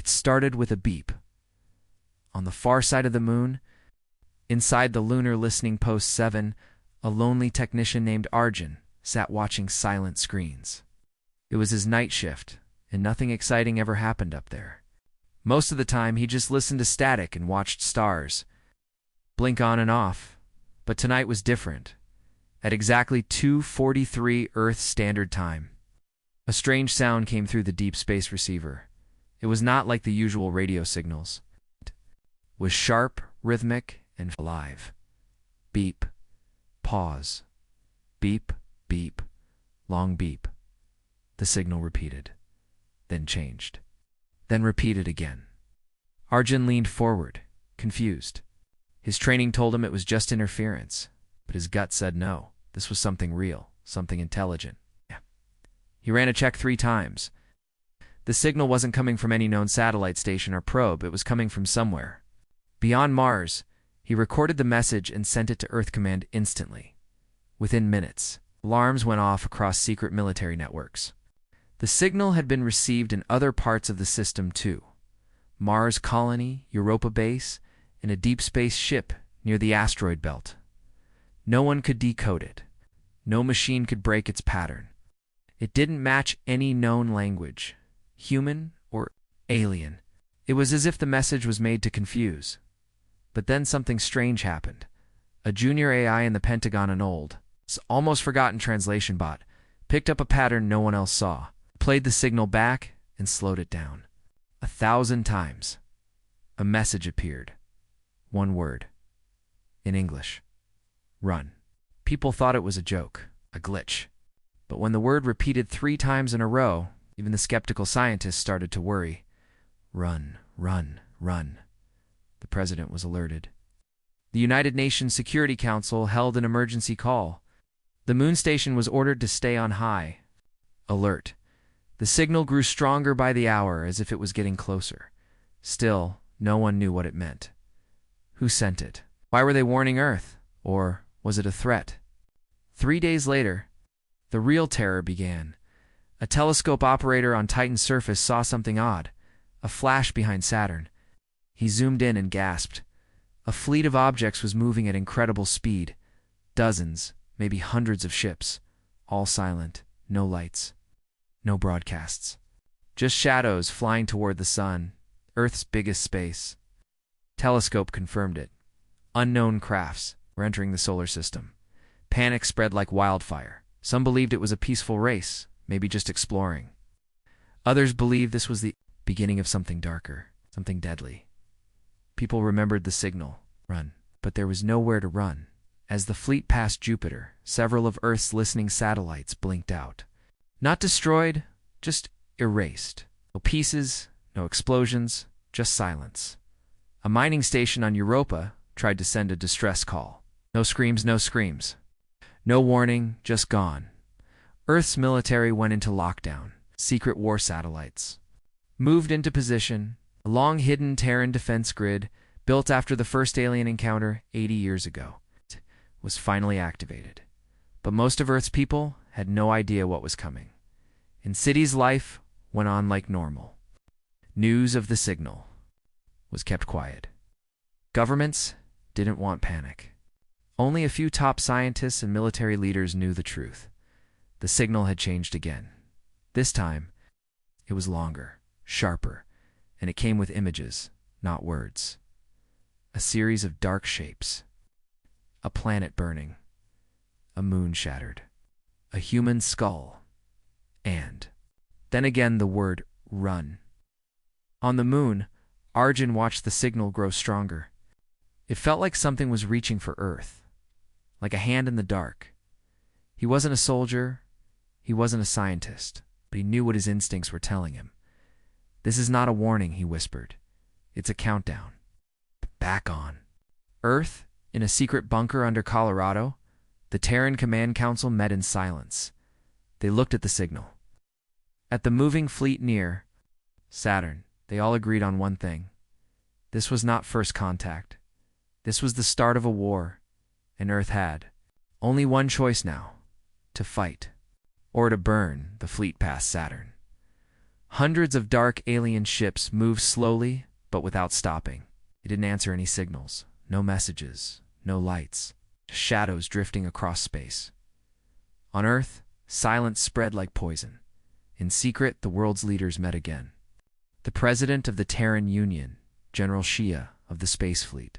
It started with a beep. On the far side of the moon, inside the Lunar Listening Post 7, a lonely technician named Arjun sat watching silent screens. It was his night shift, and nothing exciting ever happened up there. Most of the time, he just listened to static and watched stars blink on and off. But tonight was different. At exactly 2:43 Earth Standard Time, a strange sound came through the deep space receiver. It was not like the usual radio signals. It was sharp, rhythmic, and alive. Beep. Pause. Beep, beep. Long beep. The signal repeated, then changed, then repeated again. Arjun leaned forward, confused. His training told him it was just interference, but his gut said no. This was something real, something intelligent. He ran a check 3 times. The signal wasn't coming from any known satellite station or probe. It was coming from somewhere beyond Mars. He recorded the message and sent it to Earth Command instantly. Within minutes, alarms went off across secret military networks. The signal had been received in other parts of the system too. Mars colony, Europa base, and a deep space ship near the asteroid belt. No one could decode it. No machine could break its pattern. It didn't match any known language, human or alien. It was as if the message was made to confuse. But then something strange happened. A junior AI in the Pentagon, an old, almost forgotten translation bot, picked up a pattern no one else saw, played the signal back, and slowed it down. 1,000 times. A message appeared. One word. In English. Run. People thought it was a joke, a glitch. But when the word repeated 3 times in a row, even the skeptical scientists started to worry. Run, run, run. The president was alerted. The United Nations Security Council held an emergency call. The moon station was ordered to stay on high alert. The signal grew stronger by the hour, as if it was getting closer. Still, no one knew what it meant. Who sent it? Why were they warning Earth? Or was it a threat? 3 days later, the real terror began. A telescope operator on Titan's surface saw something odd, a flash behind Saturn. He zoomed in and gasped. A fleet of objects was moving at incredible speed. Dozens, maybe hundreds of ships, all silent, no lights, no broadcasts. Just shadows flying toward the sun, Earth's biggest space. Telescope confirmed it. Unknown crafts were entering the solar system. Panic spread like wildfire. Some believed it was a peaceful race, maybe just exploring. Others believed this was the beginning of something darker, something deadly. People remembered the signal, run, but there was nowhere to run. As the fleet passed Jupiter, several of Earth's listening satellites blinked out. Not destroyed, just erased. No pieces, no explosions, just silence. A mining station on Europa tried to send a distress call. No screams, no screams. No warning, just gone. Earth's military went into lockdown. Secret war satellites moved into position. A long-hidden Terran defense grid, built after the first alien encounter 80 years ago, was finally activated. But most of Earth's people had no idea what was coming. In cities, life went on like normal. News of the signal was kept quiet. Governments didn't want panic. Only a few top scientists and military leaders knew the truth. The signal had changed again. This time, it was longer, sharper, and it came with images, not words. A series of dark shapes. A planet burning. A moon shattered. A human skull. And then again the word run. On the moon, Arjun watched the signal grow stronger. It felt like something was reaching for Earth, like a hand in the dark. He wasn't a soldier, he wasn't a scientist, but he knew what his instincts were telling him. This is not a warning, he whispered. It's a countdown. Back on. Earth, in a secret bunker under Colorado, the Terran Command Council met in silence. They looked at the signal. At the moving fleet near Saturn, they all agreed on one thing. This was not first contact. This was the start of a war, and Earth had only one choice now: to fight, or to burn the fleet past Saturn. Hundreds of dark alien ships moved slowly, but without stopping. It didn't answer any signals, no messages, no lights, just shadows drifting across space. On Earth, silence spread like poison. In secret, the world's leaders met again. The president of the Terran Union, General Shia of the Space Fleet,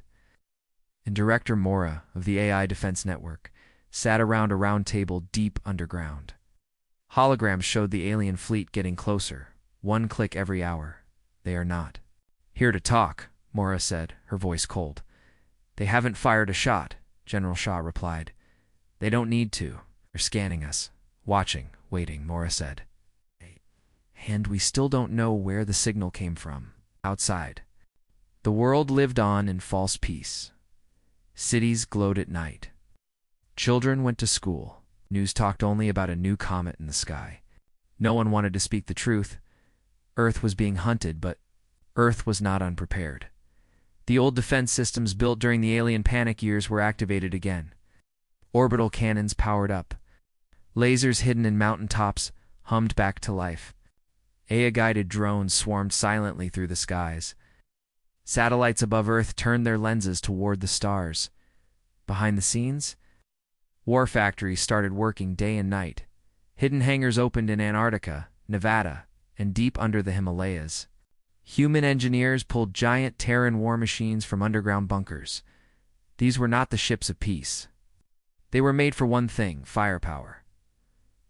and Director Mora of the AI Defense Network sat around a round table deep underground. Holograms showed the alien fleet getting closer, one click every hour. They are not here to talk, Mora said, her voice cold. They haven't fired a shot, General Shah replied. They don't need to. They're scanning us. Watching, waiting, Mora said. And we still don't know where the signal came from. Outside. The world lived on in false peace. Cities glowed at night. Children went to school. News talked only about a new comet in the sky. No one wanted to speak the truth. Earth was being hunted, but Earth was not unprepared. The old defense systems built during the alien panic years were activated again. Orbital cannons powered up. Lasers hidden in mountaintops hummed back to life. AI-guided drones swarmed silently through the skies. Satellites above Earth turned their lenses toward the stars. Behind the scenes, war factories started working day and night. Hidden hangars opened in Antarctica, Nevada, and deep under the Himalayas. Human engineers pulled giant Terran war machines from underground bunkers. These were not the ships of peace. They were made for one thing, firepower.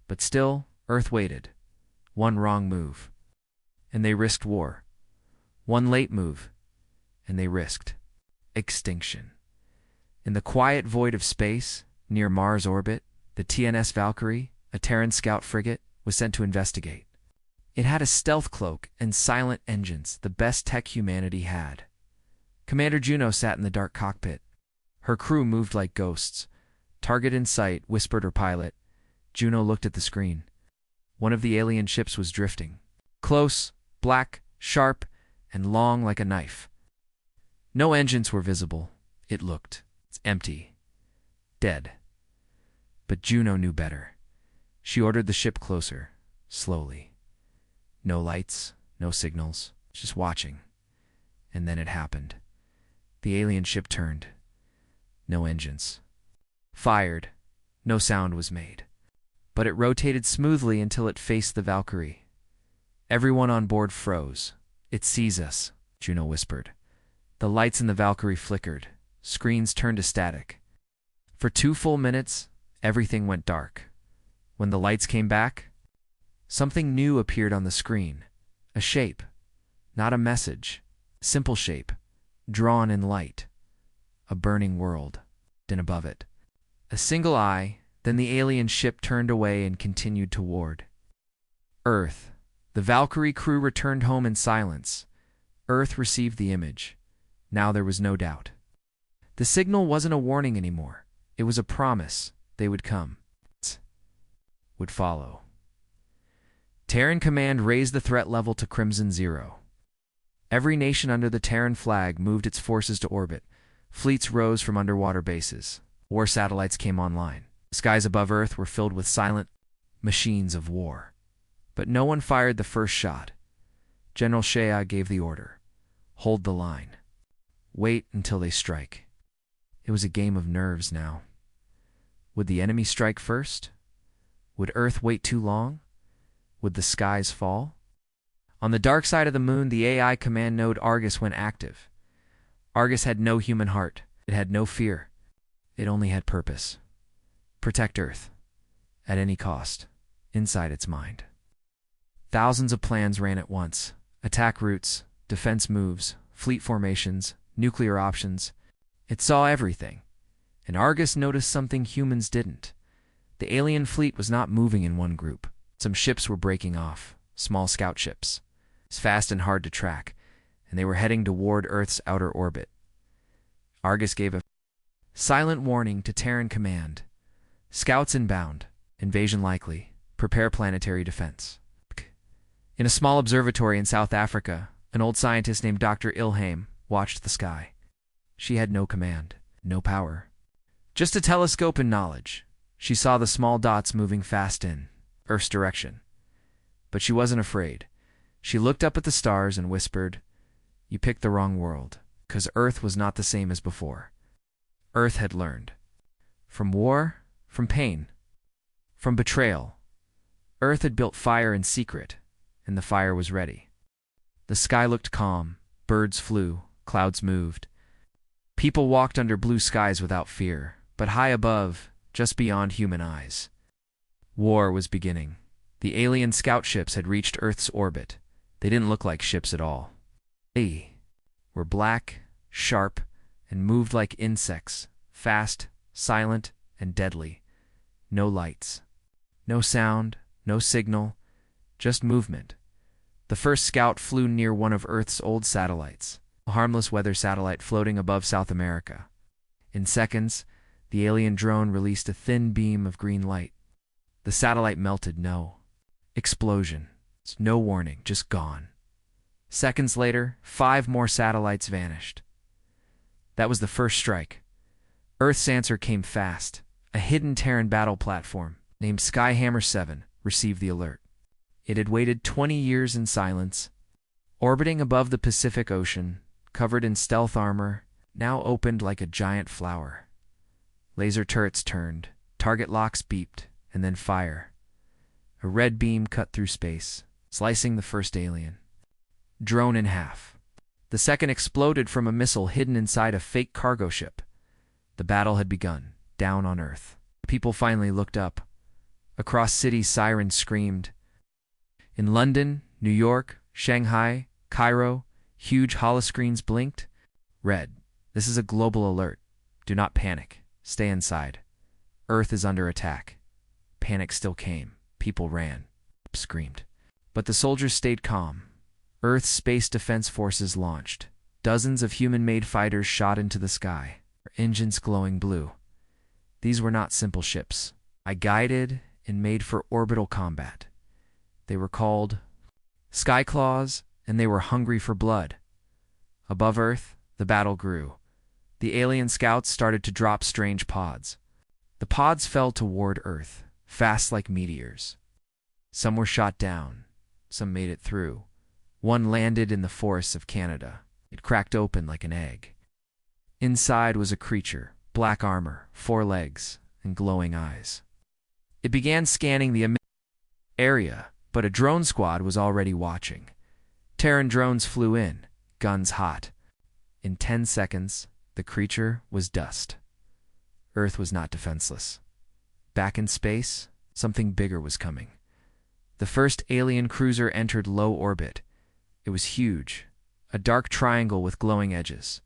But still, Earth waited. One wrong move, and they risked war. One late move, and they risked extinction. In the quiet void of space, near Mars' orbit, the TNS Valkyrie, a Terran scout frigate, was sent to investigate. It had a stealth cloak and silent engines, the best tech humanity had. Commander Juno sat in the dark cockpit. Her crew moved like ghosts. Target in sight, whispered her pilot. Juno looked at the screen. One of the alien ships was drifting. Close, black, sharp, and long like a knife. No engines were visible. It looked empty. Dead. But Juno knew better. She ordered the ship closer, slowly. No lights, no signals, just watching. And then it happened. The alien ship turned. No engines. Fired. No sound was made. But it rotated smoothly until it faced the Valkyrie. Everyone on board froze. It sees us, Juno whispered. The lights in the Valkyrie flickered. Screens turned to static. For 2 full minutes, everything went dark. When the lights came back, something new appeared on the screen. A shape. Not a message. Simple shape. Drawn in light. A burning world. Then above it. A single eye. Then the alien ship turned away and continued toward Earth. The Valkyrie crew returned home in silence. Earth received the image. Now there was no doubt. The signal wasn't a warning anymore. It was a promise. They would come. Would follow. Terran Command raised the threat level to Crimson 0. Every nation under the Terran flag moved its forces to orbit. Fleets rose from underwater bases. War satellites came online. Skies above Earth were filled with silent machines of war. But no one fired the first shot. General Shea gave the order. Hold the line. Wait until they strike. It was a game of nerves now. Would the enemy strike first? Would Earth wait too long? Would the skies fall? On the dark side of the moon, the AI command node Argus went active. Argus had no human heart. It had no fear. It only had purpose. Protect Earth. At any cost. Inside its mind. Thousands of plans ran at once. Attack routes, defense moves, fleet formations, nuclear options. It saw everything. And Argus noticed something humans didn't. The alien fleet was not moving in one group. Some ships were breaking off. Small scout ships. It's fast and hard to track. And they were heading toward Earth's outer orbit. Argus gave a silent warning to Terran Command. Scouts inbound. Invasion likely. Prepare planetary defense. In a small observatory in South Africa, an old scientist named Dr. Ilham watched the sky. She had no command, no power. Just a telescope and knowledge. She saw the small dots moving fast in Earth's direction. But she wasn't afraid. She looked up at the stars and whispered, "You picked the wrong world," because Earth was not the same as before. Earth had learned. From war, from pain, from betrayal. Earth had built fire in secret, and the fire was ready. The sky looked calm, birds flew, clouds moved. People walked under blue skies without fear, but high above, just beyond human eyes. War was beginning. The alien scout ships had reached Earth's orbit. They didn't look like ships at all. They were black, sharp, and moved like insects, fast, silent, and deadly. No lights. No sound, no signal, just movement. The first scout flew near one of Earth's old satellites, a harmless weather satellite floating above South America. In seconds, the alien drone released a thin beam of green light. The satellite melted. No explosion. No warning, just gone. Seconds later, 5 more satellites vanished. That was the first strike. Earth's answer came fast. A hidden Terran battle platform, named Skyhammer 7, received the alert. It had waited 20 years in silence, orbiting above the Pacific Ocean, covered in stealth armor, now opened like a giant flower. Laser turrets turned, target locks beeped, and then fire. A red beam cut through space, slicing the first alien. Drone in half. The second exploded from a missile hidden inside a fake cargo ship. The battle had begun, down on Earth. People finally looked up. Across cities, sirens screamed. In London, New York, Shanghai, Cairo, huge holoscreens blinked. Red. This is a global alert. Do not panic. Stay inside. Earth is under attack. Panic still came. People ran. Screamed. But the soldiers stayed calm. Earth's space defense forces launched. Dozens of human-made fighters shot into the sky, their engines glowing blue. These were not simple ships. Guided and made for orbital combat. They were called Skyclaws, and they were hungry for blood. Above Earth, the battle grew. The alien scouts started to drop strange pods. The pods fell toward Earth, fast like meteors. Some were shot down. Some made it through. One landed in the forests of Canada. It cracked open like an egg. Inside was a creature, black armor, 4 legs, and glowing eyes. It began scanning the area, but a drone squad was already watching. Terran drones flew in, guns hot. In 10 seconds, the creature was dust. Earth was not defenseless. Back in space, something bigger was coming. The first alien cruiser entered low orbit. It was huge, a dark triangle with glowing edges.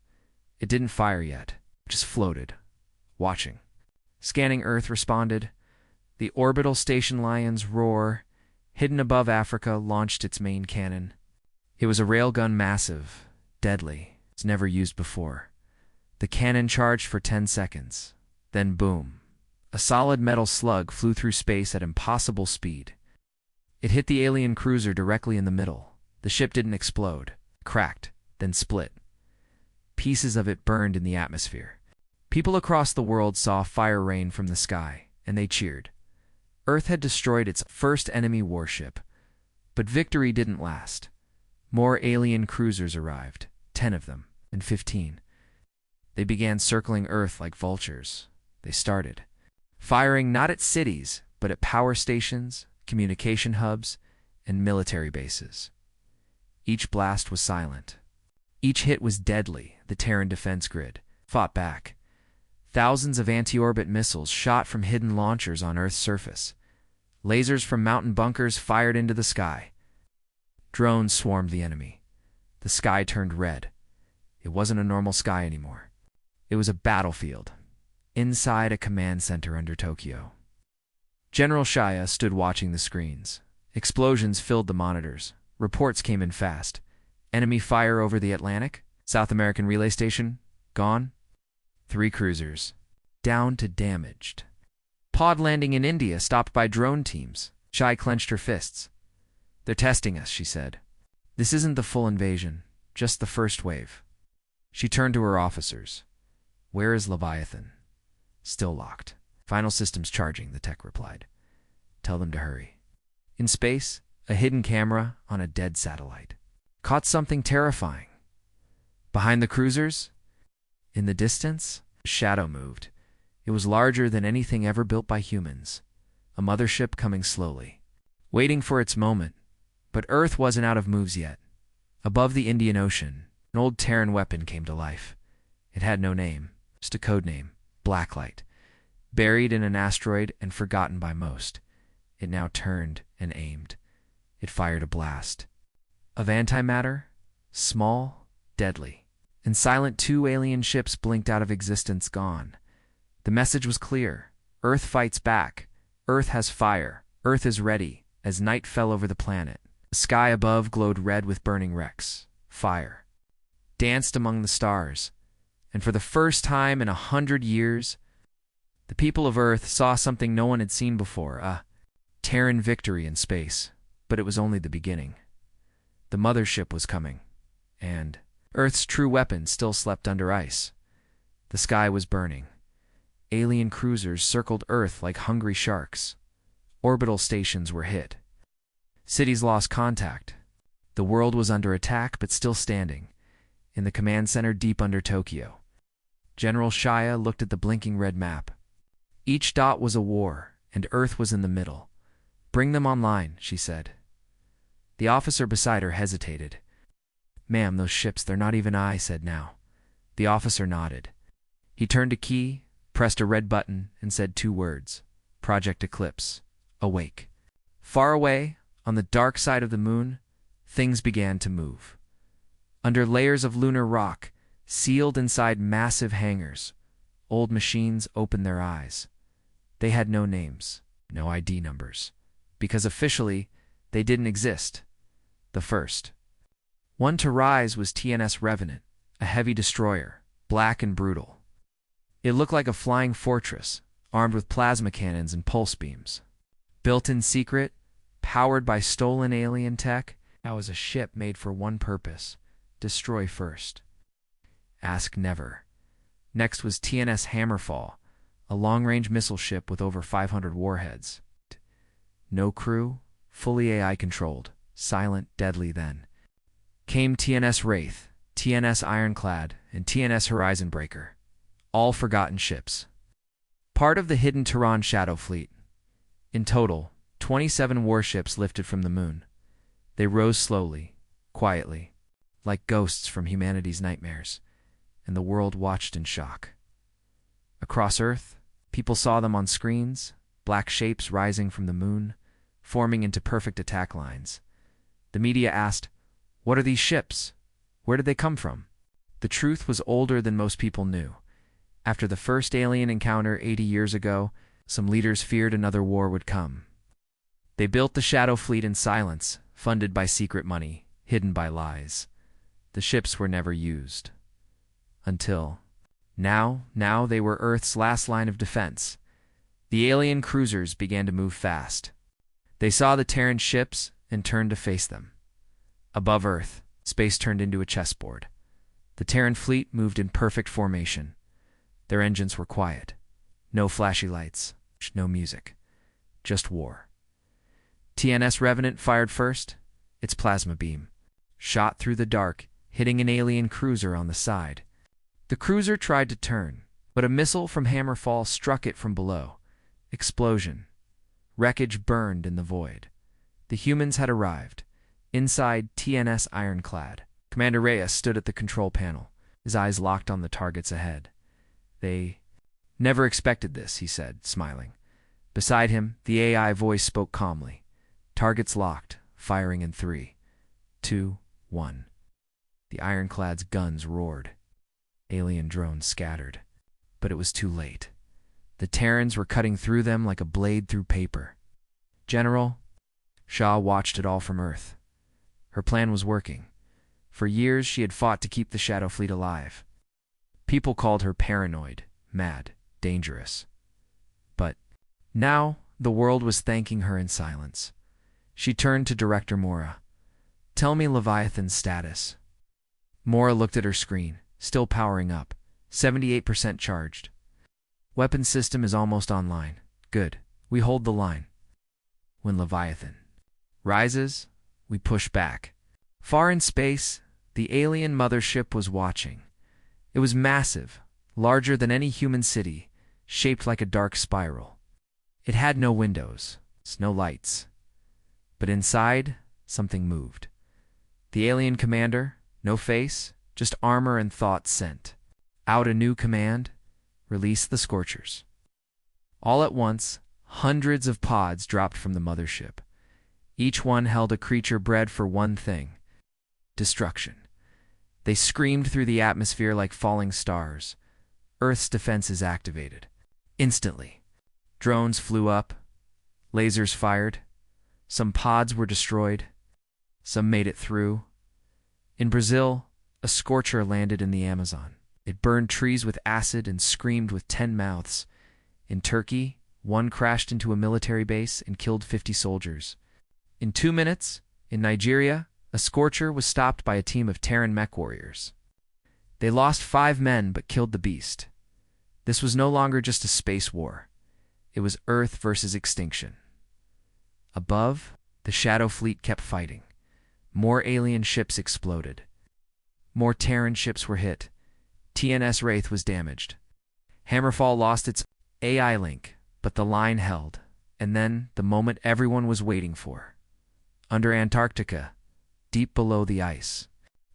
It didn't fire yet, just floated, watching. Scanning Earth responded. The orbital station Lion's roar, hidden above Africa, launched its main cannon. It was a railgun, massive, deadly. It's never used before. The cannon charged for 10 seconds. Then boom. A solid metal slug flew through space at impossible speed. It hit the alien cruiser directly in the middle. The ship didn't explode, cracked, then split. Pieces of it burned in the atmosphere. People across the world saw fire rain from the sky, and they cheered. Earth had destroyed its first enemy warship, but victory didn't last. More alien cruisers arrived, 10 of them, and 15. They began circling Earth like vultures. They started firing not at cities, but at power stations, communication hubs, and military bases. Each blast was silent. Each hit was deadly. The Terran defense grid fought back. Thousands of anti-orbit missiles shot from hidden launchers on Earth's surface. Lasers from mountain bunkers fired into the sky. Drones swarmed the enemy. The sky turned red. It wasn't a normal sky anymore. It was a battlefield, inside a command center under Tokyo. General Shaya stood watching the screens. Explosions filled the monitors. Reports came in fast. Enemy fire over the Atlantic. South American relay station, gone. 3 cruisers, down to damaged. Pod landing in India stopped by drone teams. Shai clenched her fists. "They're testing us," she said. "This isn't the full invasion, just the first wave." She turned to her officers. "Where is Leviathan?" "Still locked. Final systems charging," the tech replied. "Tell them to hurry." In space, A hidden camera on a dead satellite caught something terrifying. Behind the cruisers, in the distance, a shadow moved. It was larger than anything ever built by humans. A mothership coming slowly, waiting for its moment. But Earth wasn't out of moves yet. Above the Indian Ocean, an old Terran weapon came to life. It had no name, just a code name, Blacklight. Buried in an asteroid and forgotten by most, it now turned and aimed. It fired a blast of antimatter, small, deadly. In silent, 2 alien ships blinked out of existence, gone. The message was clear. Earth fights back. Earth has fire. Earth is ready. As night fell over the planet, the sky above glowed red with burning wrecks. Fire danced among the stars. And for the first time in 100 years, the people of Earth saw something no one had seen before, a Terran victory in space. But it was only the beginning. The mothership was coming, and Earth's true weapon still slept under ice. The sky was burning. Alien cruisers circled Earth like hungry sharks. Orbital stations were hit. Cities lost contact. The world was under attack, but still standing, in the command center deep under Tokyo. General Shaya looked at the blinking red map. Each dot was a war, and Earth was in the middle. "Bring them online," she said. The officer beside her hesitated. "Ma'am, those ships, they're not even I," said now. The officer nodded. He turned a key, pressed a red button, and said 2 words. Project Eclipse. Awake. Far away, on the dark side of the moon, things began to move. Under layers of lunar rock, sealed inside massive hangars, old machines opened their eyes. They had no names, no ID numbers, because officially, they didn't exist. The first one to rise was TNS Revenant, a heavy destroyer, black and brutal. It looked like a flying fortress, armed with plasma cannons and pulse beams. Built in secret, powered by stolen alien tech, that was a ship made for one purpose: destroy first. Ask never. Next was TNS Hammerfall, a long-range missile ship with over 500 warheads. No crew, fully AI-controlled, silent, deadly. Then came TNS Wraith, TNS Ironclad, and TNS Horizon Breaker, all forgotten ships. Part of the hidden Terran Shadow Fleet. In total, 27 warships lifted from the moon. They rose slowly, quietly, like ghosts from humanity's nightmares, and the world watched in shock. Across Earth, people saw them on screens, black shapes rising from the moon, forming into perfect attack lines. The media asked, "What are these ships? Where did they come from?" The truth was older than most people knew. After the first alien encounter 80 years ago, some leaders feared another war would come. They built the Shadow Fleet in silence, funded by secret money, hidden by lies. The ships were never used. Until now they were Earth's last line of defense. The alien cruisers began to move fast. They saw the Terran ships and turned to face them. Above Earth, space turned into a chessboard. The Terran fleet moved in perfect formation. Their engines were quiet. No flashy lights, no music. Just war. TNS Revenant fired first. Its plasma beam shot through the dark, hitting an alien cruiser on the side. The cruiser tried to turn, but a missile from Hammerfall struck it from below. Explosion. Wreckage burned in the void. The humans had arrived. Inside TNS Ironclad, Commander Reyes stood at the control panel, his eyes locked on the targets ahead. "They never expected this," he said, smiling. Beside him, the AI voice spoke calmly. "Targets locked, firing in 3, 2, 1. The Ironclad's guns roared. Alien drones scattered. But it was too late. The Terrans were cutting through them like a blade through paper. "General," Shaw watched it all from Earth. Her plan was working. For years she had fought to keep the Shadow Fleet alive. People called her paranoid, mad, dangerous. But now the world was thanking her in silence. She turned to Director Mora. "Tell me Leviathan's status." Mora looked at her screen, still powering up, 78% charged. "Weapon system is almost online. Good. We hold the line." "When Leviathan?" Rises, we push back. Far in space, the alien mothership was watching. It was massive, larger than any human city, shaped like a dark spiral. It had no windows, no lights. But inside, something moved. The alien commander, no face, just armor and thought sent. Out a new command, release the Scorchers. All at once, hundreds of pods dropped from the mothership. Each one held a creature bred for one thing: destruction. They screamed through the atmosphere like falling stars. Earth's defenses activated. Instantly, drones flew up, lasers fired. Some pods were destroyed. Some made it through. In Brazil, a scorcher landed in the Amazon. It burned trees with acid and screamed with 10 mouths. In Turkey, one crashed into a military base and killed 50 soldiers. In 2 minutes, in Nigeria, a scorcher was stopped by a team of Terran mech warriors. They lost 5 men but killed the beast. This was no longer just a space war. It was Earth versus extinction. Above, the Shadow Fleet kept fighting. More alien ships exploded. More Terran ships were hit. TNS Wraith was damaged. Hammerfall lost its AI link, but the line held. And then, the moment everyone was waiting for. Under Antarctica, deep below the ice,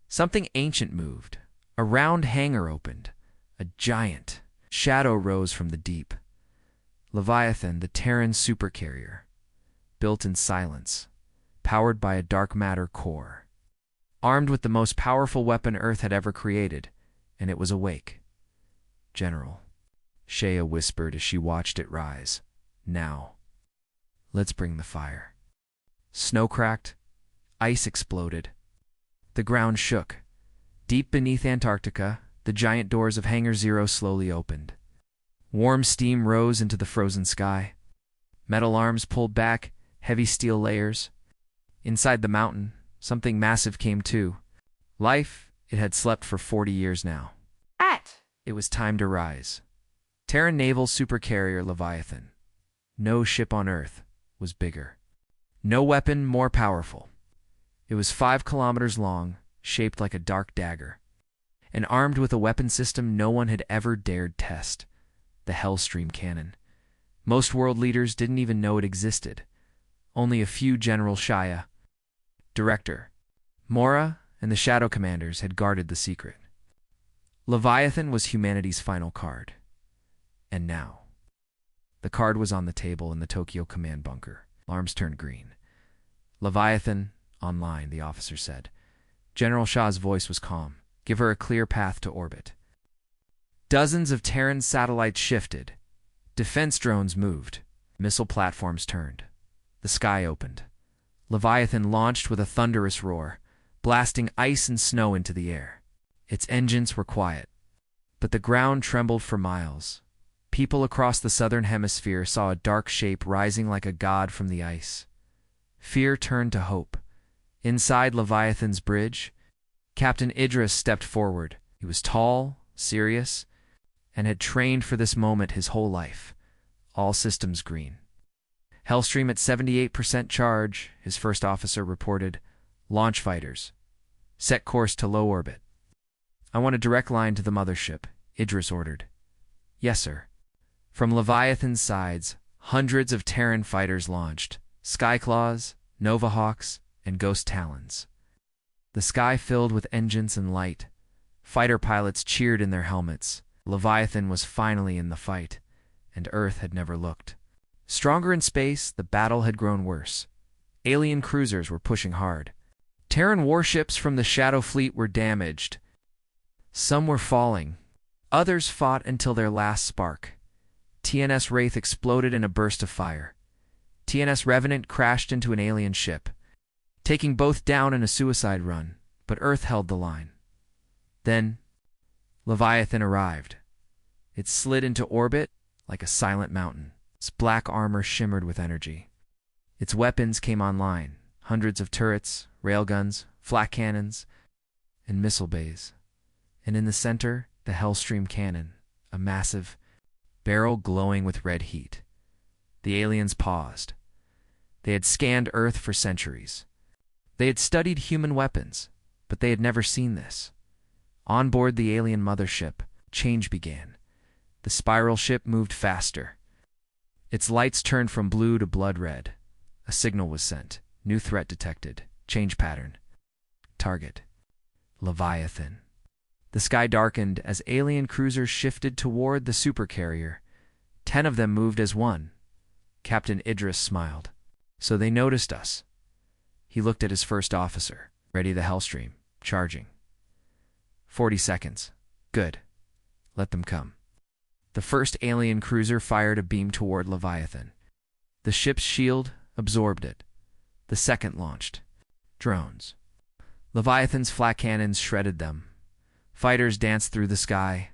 something ancient moved. A round hangar opened. A giant shadow rose from the deep. Leviathan, the Terran supercarrier, built in silence, powered by a dark matter core. Armed with the most powerful weapon Earth had ever created, and it was awake. General, Shea whispered as she watched it rise. Now, let's bring the fire. Snow cracked, ice exploded. The ground shook. Deep beneath Antarctica, the giant doors of Hangar Zero slowly opened. Warm steam rose into the frozen sky. Metal arms pulled back, heavy steel layers. Inside the mountain, something massive came to. Life, it had slept for 40 years now. It was time to rise. Terran naval supercarrier Leviathan. No ship on Earth was bigger. No weapon more powerful. It was 5 kilometers long, shaped like a dark dagger, and armed with a weapon system no one had ever dared test: the Hellstream cannon. Most world leaders didn't even know it existed. Only a few General Shaya, Director Mora, and the Shadow Commanders had guarded the secret. Leviathan was humanity's final card. And now, the card was on the table in the Tokyo command bunker. Alarms turned green. Leviathan, online, the officer said. General Shah's voice was calm. Give her a clear path to orbit. Dozens of Terran satellites shifted. Defense drones moved. Missile platforms turned. The sky opened. Leviathan launched with a thunderous roar, blasting ice and snow into the air. Its engines were quiet, but the ground trembled for miles. People across the southern hemisphere saw a dark shape rising like a god from the ice. Fear turned to hope. Inside Leviathan's bridge, Captain Idris stepped forward. He was tall, serious, and had trained for this moment his whole life. All systems green. Hellstream at 78% charge, his first officer reported. Launch fighters. Set course to low orbit. I want a direct line to the mothership, Idris ordered. Yes, sir. From Leviathan's sides, hundreds of Terran fighters launched. Skyclaws, Novahawks, and Ghost Talons. The sky filled with engines and light. Fighter pilots cheered in their helmets. Leviathan was finally in the fight, and Earth had never looked. Stronger in space, the battle had grown worse. Alien cruisers were pushing hard. Terran warships from the Shadow Fleet were damaged. Some were falling. Others fought until their last spark. TNS Wraith exploded in a burst of fire. TNS Revenant crashed into an alien ship, taking both down in a suicide run, but Earth held the line. Then, Leviathan arrived. It slid into orbit like a silent mountain. Its black armor shimmered with energy. Its weapons came online, hundreds of turrets, railguns, flak cannons, and missile bays. And in the center, the Hellstream cannon, a massive barrel glowing with red heat. The aliens paused. They had scanned Earth for centuries. They had studied human weapons, but they had never seen this. On board the alien mothership, change began. The spiral ship moved faster. Its lights turned from blue to blood red. A signal was sent. New threat detected. Change pattern. Target: Leviathan. The sky darkened as alien cruisers shifted toward the supercarrier. 10 of them moved as one. Captain Idris smiled. So they noticed us. He looked at his first officer. Ready the Hellstream. Charging. 40 seconds. Good. Let them come. The first alien cruiser fired a beam toward Leviathan. The ship's shield absorbed it. The second launched. Drones. Leviathan's flak cannons shredded them. Fighters danced through the sky,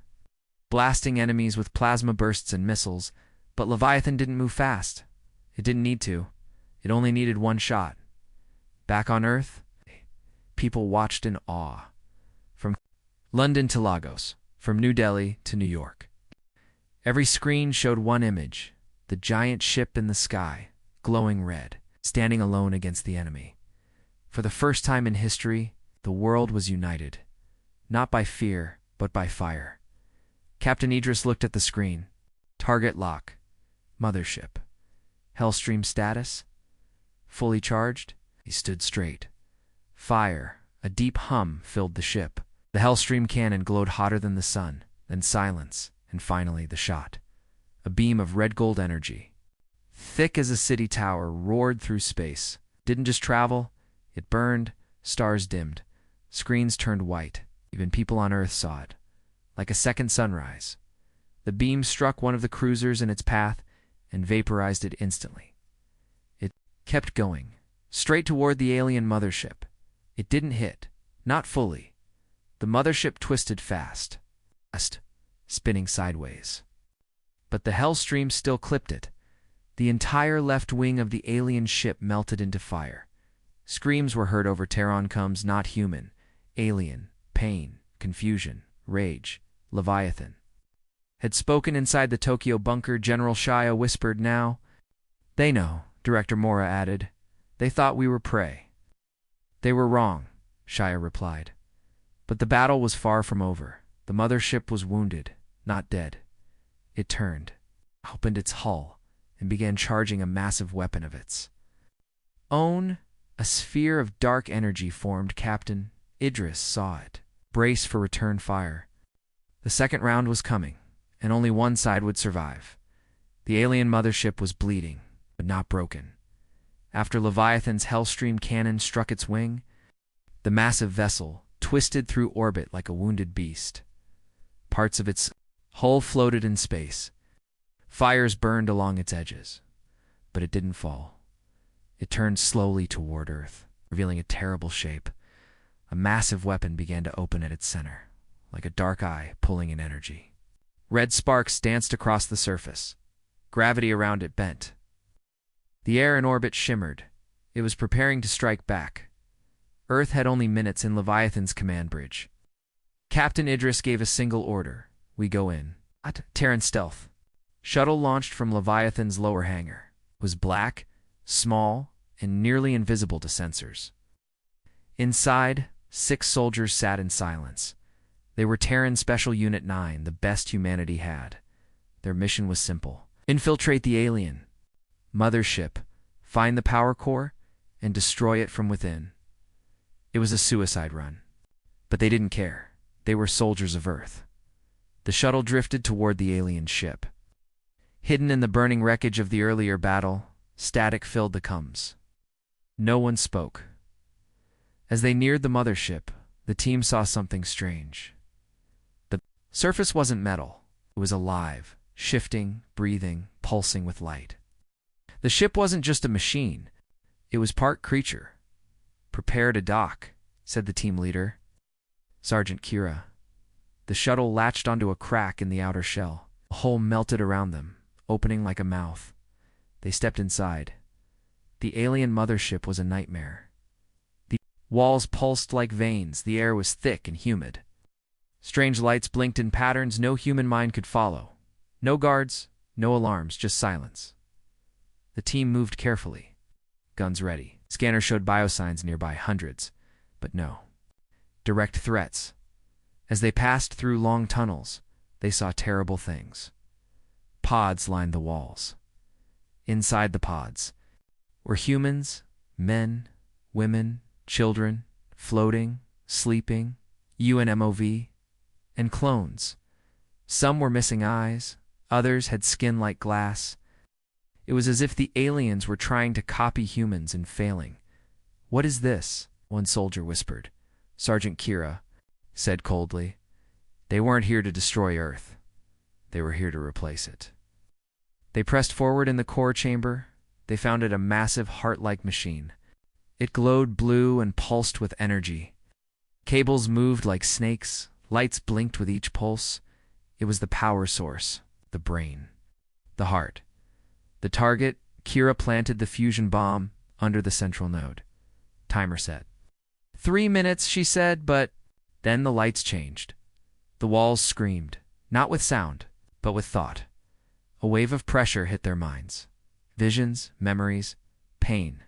blasting enemies with plasma bursts and missiles, but Leviathan didn't move fast. It didn't need to. It only needed one shot. Back on Earth, people watched in awe. From London to Lagos, from New Delhi to New York. Every screen showed one image: the giant ship in the sky, glowing red, standing alone against the enemy. For the first time in history, the world was united. Not by fear, but by fire. Captain Idris looked at the screen. Target lock. Mothership. Hellstream status. Fully charged. He stood straight. Fire. A deep hum filled the ship. The Hellstream cannon glowed hotter than the sun. Then silence. And finally the shot. A beam of red gold energy, thick as a city tower, roared through space. Didn't just travel. It burned. Stars dimmed. Screens turned white. Even people on Earth saw it. Like a second sunrise. The beam struck one of the cruisers in its path and vaporized it instantly. It kept going, straight toward the alien mothership. It didn't hit. Not fully. The mothership twisted fast, spinning sideways. But the Hellstream still clipped it. The entire left wing of the alien ship melted into fire. Screams were heard over Terran comes, not human. Alien. Pain, confusion, rage. Leviathan had spoken inside the Tokyo bunker. General Shia whispered, "Now." "They know," Director Mora added. "They thought we were prey." "They were wrong," Shia replied. But the battle was far from over. The mothership was wounded, not dead. It turned, opened its hull, and began charging a massive weapon of its own. A sphere of dark energy formed. Captain Idris saw it. Brace for return fire. The second round was coming, and only one side would survive. The alien mothership was bleeding, but not broken. After Leviathan's Hellstream cannon struck its wing, the massive vessel twisted through orbit like a wounded beast. Parts of its hull floated in space. Fires burned along its edges, but it didn't fall. It turned slowly toward Earth, revealing a terrible shape. A massive weapon began to open at its center, like a dark eye pulling in energy. Red sparks danced across the surface. Gravity around it bent. The air in orbit shimmered. It was preparing to strike back. Earth had only minutes in Leviathan's command bridge. Captain Idris gave a single order. "We go in." Terran stealth. Shuttle launched from Leviathan's lower hangar. It was black, small, and nearly invisible to sensors. Inside, 6 soldiers sat in silence. They were Terran Special Unit 9, the best humanity had. Their mission was simple: infiltrate the alien mothership, find the power core, and destroy it from within. It was a suicide run. But they didn't care. They were soldiers of Earth. The shuttle drifted toward the alien ship. Hidden in the burning wreckage of the earlier battle, static filled the comms. No one spoke. As they neared the mothership, the team saw something strange. The surface wasn't metal. It was alive, shifting, breathing, pulsing with light. The ship wasn't just a machine. It was part creature. "Prepare to dock," said the team leader, Sergeant Kira. The shuttle latched onto a crack in the outer shell. A hole melted around them, opening like a mouth. They stepped inside. The alien mothership was a nightmare. The walls pulsed like veins. The air was thick and humid. Strange lights blinked in patterns no human mind could follow. No guards, no alarms, just silence. The team moved carefully. guns ready. Scanner showed biosigns nearby, hundreds, but no direct threats. As they passed through long tunnels, they saw terrible things. Pods lined the walls. Inside the pods were humans, men, women, children, floating, sleeping, UNMOV, and clones. Some were missing eyes, others had skin like glass. It was as if the aliens were trying to copy humans and failing. "What is this?" one soldier whispered. Sergeant Kira said coldly, "They weren't here to destroy Earth. They were here to replace it." They pressed forward in the core chamber. They found it a massive heart-like machine. It glowed blue and pulsed with energy. Cables moved like snakes. Lights blinked with each pulse. It was the power source, the brain, the heart. The target, Kira planted the fusion bomb under the central node. Timer set. 3 minutes, she said, but then the lights changed. The walls screamed, not with sound, but with thought. A wave of pressure hit their minds. Visions, memories, pain.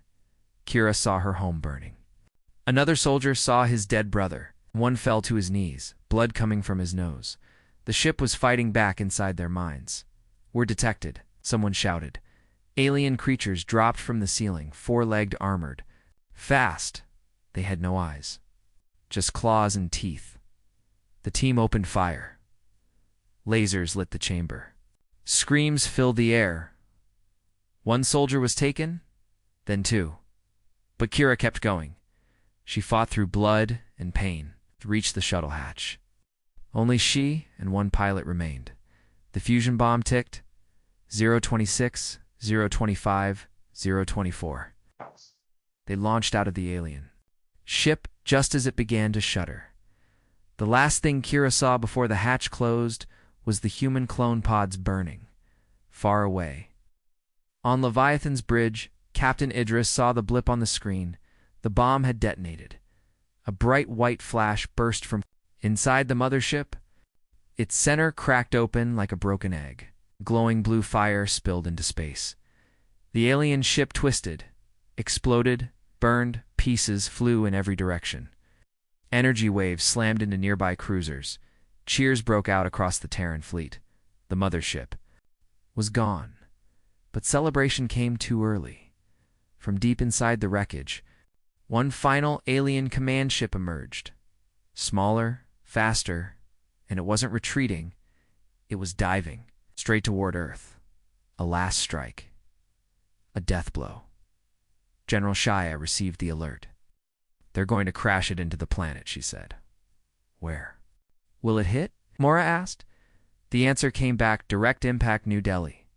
Kira saw her home burning. Another soldier saw his dead brother. One fell to his knees, blood coming from his nose. The ship was fighting back inside their minds. "We're detected," someone shouted. Alien creatures dropped from the ceiling, four-legged, armored. Fast. They had no eyes, just claws and teeth. The team opened fire. Lasers lit the chamber. Screams filled the air. One soldier was taken, then two. But Kira kept going. She fought through blood and pain to reach the shuttle hatch. Only she and one pilot remained. The fusion bomb ticked. 026, 025, 024. They launched out of the alien ship just as it began to shudder. The last thing Kira saw before the hatch closed was the human clone pods burning, far away. On Leviathan's bridge, Captain Idris saw the blip on the screen. The bomb had detonated. A bright white flash burst from inside the mothership. Its center cracked open like a broken egg. Glowing blue fire spilled into space. The alien ship twisted, exploded, burned, pieces flew in every direction. Energy waves slammed into nearby cruisers. Cheers broke out across the Terran fleet. The mothership was gone. But celebration came too early. From deep inside the wreckage, one final alien command ship emerged. Smaller, faster, and it wasn't retreating. It was diving straight toward Earth. A last strike. A death blow. General Shaya received the alert. "They're going to crash it into the planet," she said. "Where will it hit?" Mora asked. The answer came back: direct impact, New Delhi.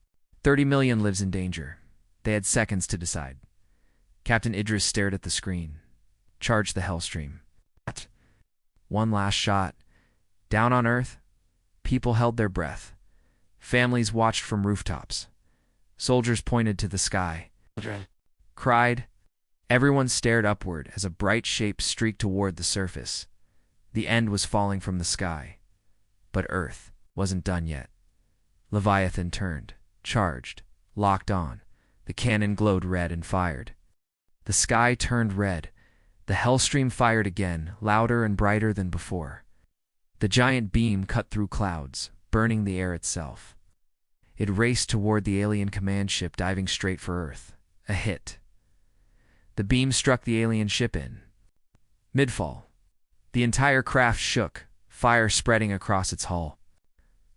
30 million lives in danger. They had seconds to decide. Captain Idris stared at the screen. Charge the Hellstream. One last shot. Down on Earth, people held their breath. Families watched from rooftops. Soldiers pointed to the sky. Cried. Everyone stared upward as a bright shape streaked toward the surface. The end was falling from the sky. But Earth wasn't done yet. Leviathan turned, charged, locked on. The cannon glowed red and fired. The sky turned red. The Hellstream fired again, louder and brighter than before. The giant beam cut through clouds, burning the air itself. It raced toward the alien command ship, diving straight for Earth. A hit. The beam struck the alien ship in midfall. The entire craft shook, fire spreading across its hull.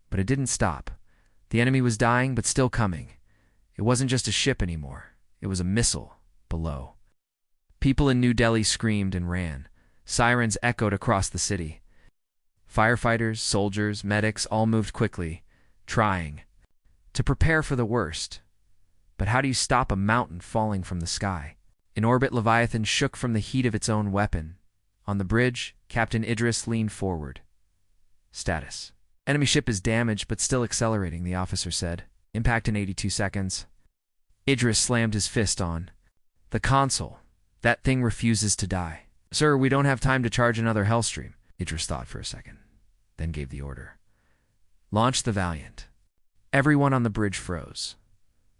But it didn't stop. The enemy was dying, but still coming. It wasn't just a ship anymore. It was a missile below. People in New Delhi screamed and ran. Sirens echoed across the city. Firefighters, soldiers, medics all moved quickly, trying to prepare for the worst. But how do you stop a mountain falling from the sky? In orbit, Leviathan shook from the heat of its own weapon. On the bridge, Captain Idris leaned forward. Status. Enemy ship is damaged but still accelerating, the officer said. Impact in 82 seconds. Idris slammed his fist on the console. That thing refuses to die. "Sir, we don't have time to charge another Hellstream." Idris thought for a second, then gave the order. "Launch the Valiant." Everyone on the bridge froze.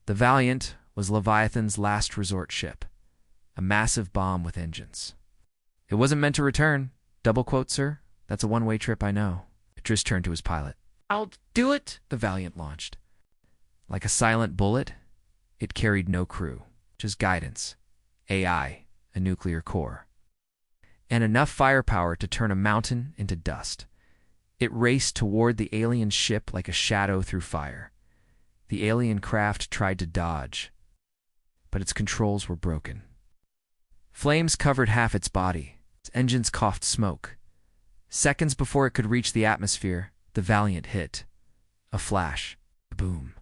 The Valiant was Leviathan's last resort ship. a massive bomb with engines. It wasn't meant to return. Double quote, sir. That's a one-way trip, I know. Idris turned to his pilot. I'll do it, the Valiant launched. Like a silent bullet, it carried no crew, just guidance, AI, a nuclear core, and enough firepower to turn a mountain into dust. It raced toward the alien ship like a shadow through fire. The alien craft tried to dodge, but its controls were broken. Flames covered half its body. Its engines coughed smoke. Seconds before it could reach the atmosphere, the Valiant hit. A flash. A boom.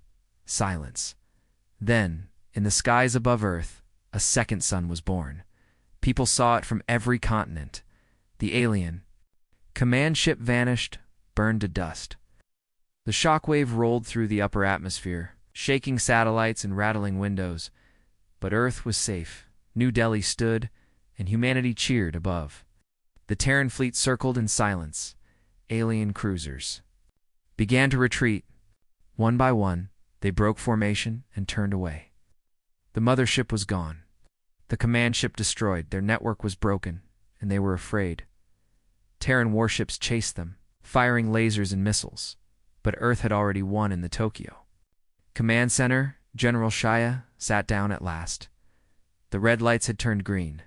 Silence. Then, in the skies above Earth, a second sun was born. People saw it from every continent. The alien. Command ship vanished, burned to dust. The shockwave rolled through the upper atmosphere, shaking satellites and rattling windows. But Earth was safe. New Delhi stood, and humanity cheered above. The Terran fleet circled in silence. Alien cruisers began to retreat. One by one, they broke formation and turned away. The mothership was gone. The command ship destroyed. Their network was broken, and they were afraid. Terran warships chased them, firing lasers and missiles. But Earth had already won in the Tokyo. Command Center, General Shaya, sat down at last. The red lights had turned green.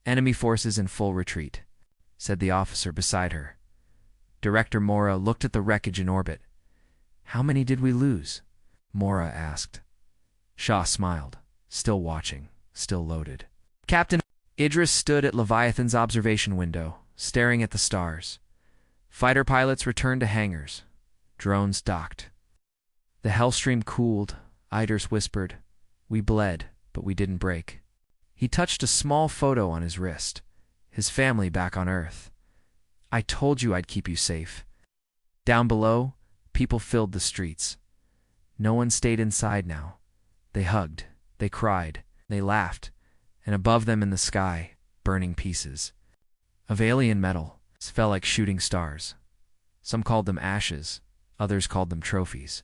Enemy forces in full retreat, said the officer beside her. Director Mora looked at the wreckage in orbit. How many did we lose? Mora asked. Shah smiled, still watching, still loaded. Captain Idris stood at Leviathan's observation window, staring at the stars. Fighter pilots returned to hangars. Drones docked. The Hellstream cooled. Idris whispered, "We bled, but we didn't break." He touched a small photo on his wrist. His family back on Earth. "I told you I'd keep you safe." Down below, people filled the streets. No one stayed inside now. They hugged, they cried, they laughed, and above them in the sky, burning pieces of alien metal fell like shooting stars. Some called them ashes, others called them trophies.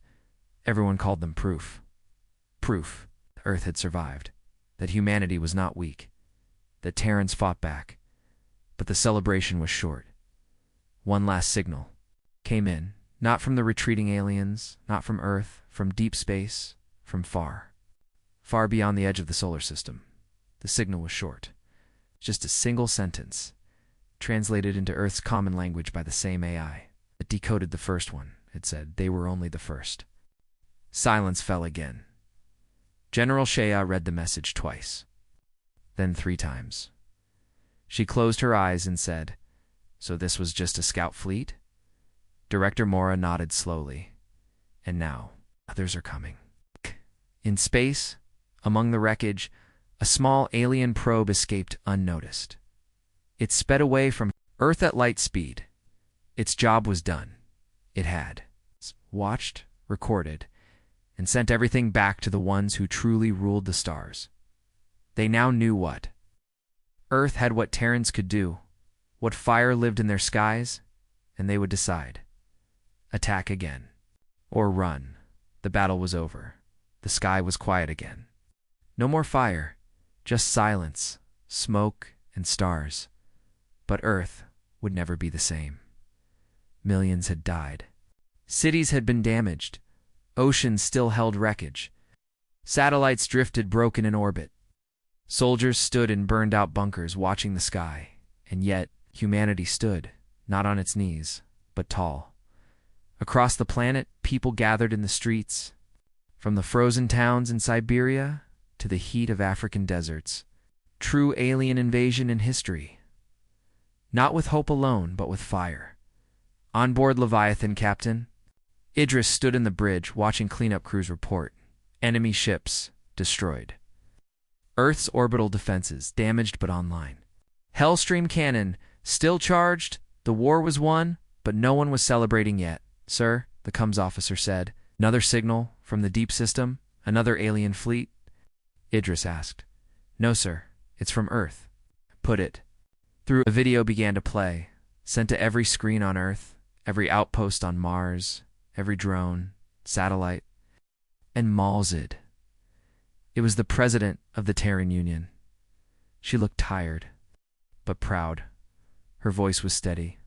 Everyone called them proof. Proof the Earth had survived, that humanity was not weak, that Terrans fought back. But the celebration was short. One last signal came in, not from the retreating aliens, not from Earth, from deep space, from far. Far beyond the edge of the solar system. The signal was short. Just a single sentence, translated into Earth's common language by the same AI. It decoded the first one. It said, "They were only the first." Silence fell again. General Shea read the message twice, then 3 times. She closed her eyes and said, "So this was just a scout fleet?" Director Mora nodded slowly. "And now, others are coming." In space, among the wreckage, a small alien probe escaped unnoticed. It sped away from Earth at light speed. Its job was done. It had watched, recorded, and sent everything back to the ones who truly ruled the stars. They now knew what Earth had, what Terrans could do, what fire lived in their skies, and they would decide. Attack again. Or run. The battle was over. The sky was quiet again. No more fire, just silence, smoke, and stars. But Earth would never be the same. Millions had died. Cities had been damaged. Oceans still held wreckage. Satellites drifted broken in orbit. Soldiers stood in burned-out bunkers watching the sky. And yet, humanity stood, not on its knees, but tall. Across the planet, people gathered in the streets. From the frozen towns in Siberia to the heat of African deserts. True alien invasion in history. Not with hope alone, but with fire. On board Leviathan, Captain. Idris stood in the bridge, watching cleanup crews report. Enemy ships destroyed. Earth's orbital defenses damaged but online. Hellstream cannon still charged. The war was won, but no one was celebrating yet. "Sir," the comms officer said. "Another signal from the deep system? Another alien fleet?" Idris asked. "No, sir. It's from Earth." "Put it through." A video began to play, sent to every screen on Earth, every outpost on Mars, every drone, satellite, and Malzid. It was the president of the Terran Union. She looked tired, but proud. Her voice was steady.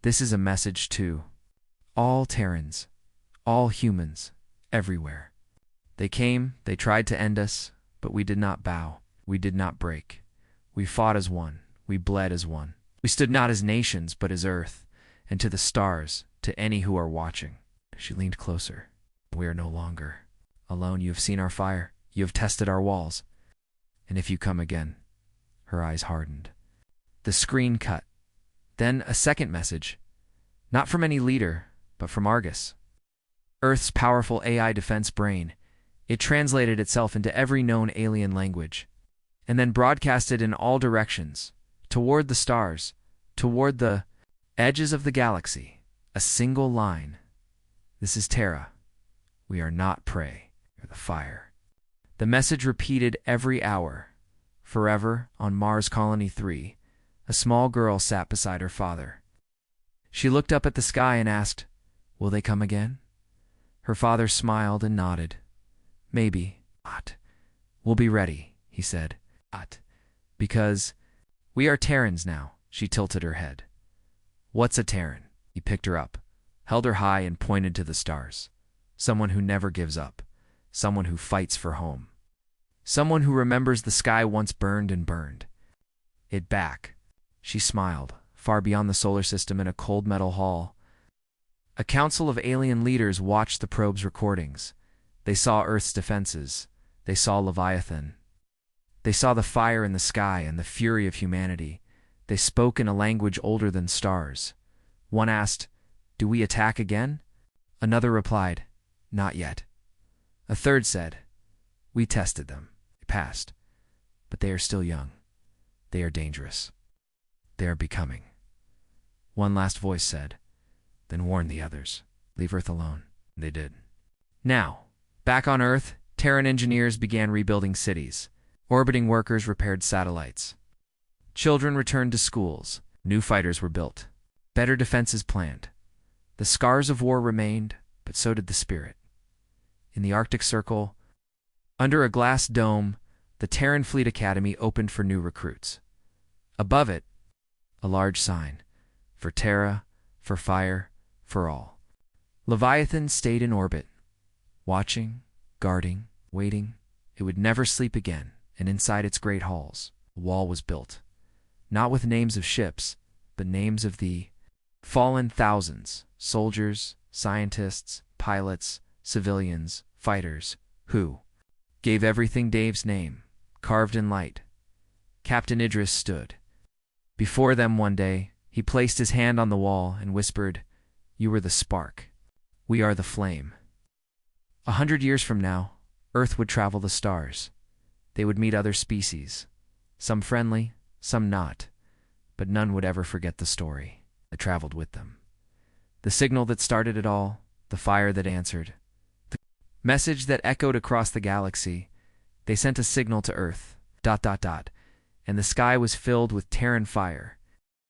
This is a message to all Terrans, all humans, everywhere. They came, they tried to end us, but we did not bow. We did not break. We fought as one. We bled as one. We stood not as nations, but as Earth, and to the stars, to any who are watching. She leaned closer. We are no longer alone. You have seen our fire. You have tested our walls. And if you come again, her eyes hardened. The screen cut. Then a second message, not from any leader, but from Argus, Earth's powerful AI defense brain. It translated itself into every known alien language, and then broadcasted in all directions, toward the stars, toward the edges of the galaxy. A single line. This is Terra. We are not prey. We are the fire. The message repeated every hour. Forever, on Mars Colony 3, a small girl sat beside her father. She looked up at the sky and asked, "Will they come again?" Her father smiled and nodded. "Maybe. Not. We'll be ready," he said. Not. Because we are Terrans now. She tilted her head. "What's a Terran?" He picked her up, held her high and pointed to the stars. Someone who never gives up. Someone who fights for home. Someone who remembers the sky once burned and burned it back. She smiled, far beyond the solar system in a cold metal hall. A council of alien leaders watched the probe's recordings. They saw Earth's defenses. They saw Leviathan. They saw the fire in the sky and the fury of humanity. They spoke in a language older than stars. One asked, "Do we attack again?" Another replied, "Not yet." A third said, "We tested them. They passed. But they are still young. They are dangerous. They are becoming." One last voice said, "Then warn the others. Leave Earth alone." They did. Now, back on Earth, Terran engineers began rebuilding cities. Orbiting workers repaired satellites. Children returned to schools. New fighters were built. Better defenses planned. The scars of war remained, but so did the spirit. In the Arctic Circle, under a glass dome, the Terran Fleet Academy opened for new recruits. Above it, a large sign, for Terra, for fire, for all. Leviathan stayed in orbit, watching, guarding, waiting. It would never sleep again, and inside its great halls, a wall was built, not with names of ships, but names of the fallen thousands, soldiers, scientists, pilots, civilians, fighters, who gave everything Dave's name, carved in light. Captain Idris stood before them one day. He placed his hand on the wall and whispered, "You were the spark. We are the flame." 100 years from now, Earth would travel the stars. They would meet other species, some friendly, some not, but none would ever forget the story that traveled with them. The signal that started it all, the fire that answered, the message that echoed across the galaxy. They sent a signal to Earth, ... and the sky was filled with Terran fire.